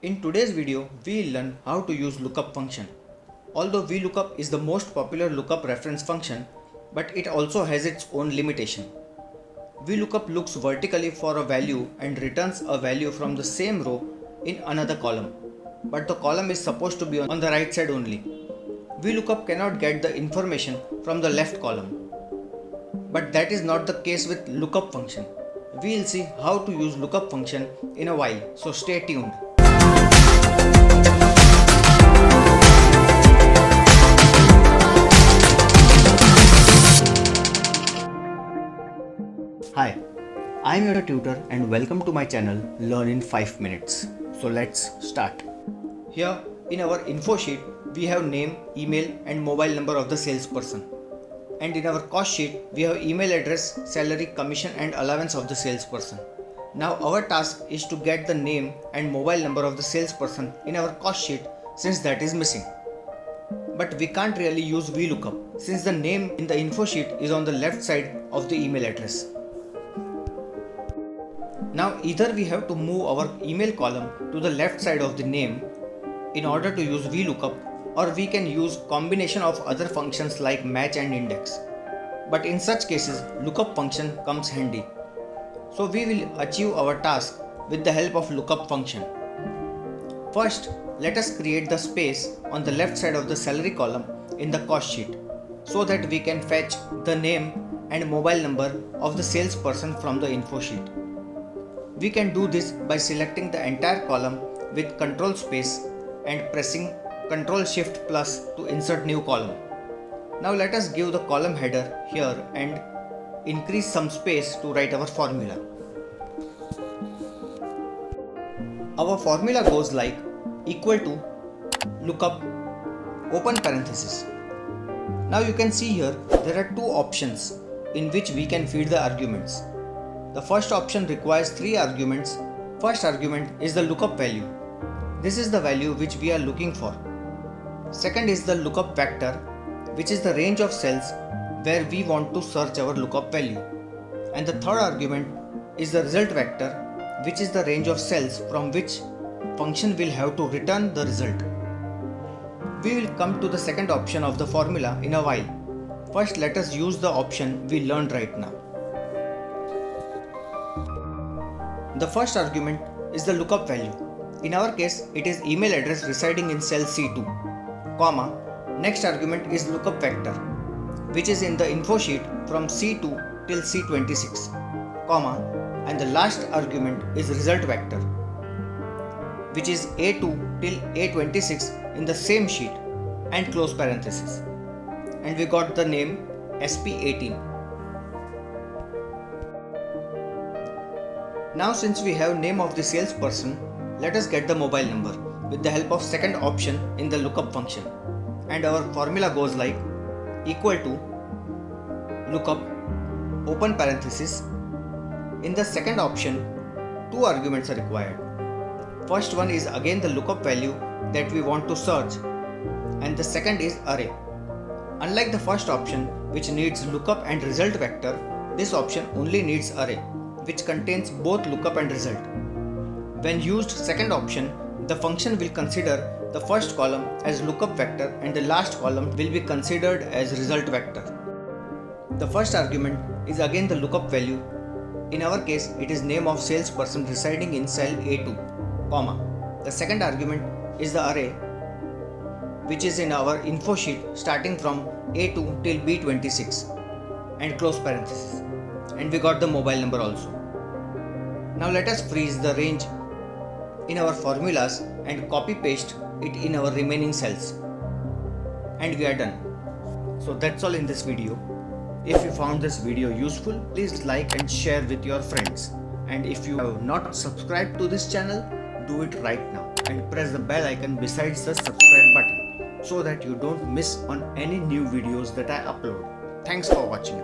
In today's video, we will learn how to use lookup function. Although VLOOKUP is the most popular lookup reference function, but it also has its own limitation. VLOOKUP looks vertically for a value and returns a value from the same row in another column, but the column is supposed to be on the right side only. VLOOKUP cannot get the information from the left column. But that is not the case with lookup function. We will see how to use lookup function in a while, so stay tuned. Hi, I am your tutor and welcome to my channel Learn in 5 minutes. So let's start. Here in our info sheet we have name, email and mobile number of the salesperson. And in our cost sheet we have email address, salary, commission and allowance of the salesperson. Now our task is to get the name and mobile number of the salesperson in our cost sheet since that is missing. But we can't really use VLOOKUP since the name in the info sheet is on the left side of the email address. Now either we have to move our email column to the left side of the name in order to use VLOOKUP, or we can use combination of other functions like match and index. But in such cases lookup function comes handy. So we will achieve our task with the help of lookup function. First, let us create the space on the left side of the salary column in the cost sheet so that we can fetch the name and mobile number of the salesperson from the info sheet. We can do this by selecting the entire column with control space and pressing Ctrl Shift plus to insert new column. Now let us give the column header here and increase some space to write our formula. Our formula goes like equal to lookup open parenthesis. Now you can see here there are two options in which we can feed the arguments. The first option requires 3 arguments. First argument is the lookup value. This is the value which we are looking for. Second is the lookup vector, which is the range of cells where we want to search our lookup value. And the third argument is the result vector, which is the range of cells from which function will have to return the result. We will come to the second option of the formula in a while. First let us use the option we learned right now. The first argument is the lookup value. In our case, it is email address residing in cell C2, comma. Next argument is lookup vector, which is in the info sheet from C2 till C26, comma. And the last argument is result vector, which is A2 till A26 in the same sheet, and close parenthesis. And we got the name SP18. Now since we have name of the salesperson, let us get the mobile number with the help of second option in the lookup function. And our formula goes like equal to lookup open parenthesis. In the second option, 2 arguments are required. First one is again the lookup value that we want to search, and the second is array. Unlike the first option which needs lookup and result vector, this option only needs array, which contains both lookup and result. When used second option, the function will consider the first column as lookup vector and the last column will be considered as result vector. The first argument is again the lookup value. In our case, it is name of salesperson residing in cell A2, comma. The second argument is the array, which is in our info sheet starting from A2 till B26, and close parenthesis. And we got the mobile number also. Now let us freeze the range in our formulas and copy paste it in our remaining cells. And we are done. So that's all in this video. If you found this video useful, please like and share with your friends. And if you have not subscribed to this channel, do it right now and press the bell icon besides the subscribe button so that you don't miss on any new videos that I upload. Thanks for watching.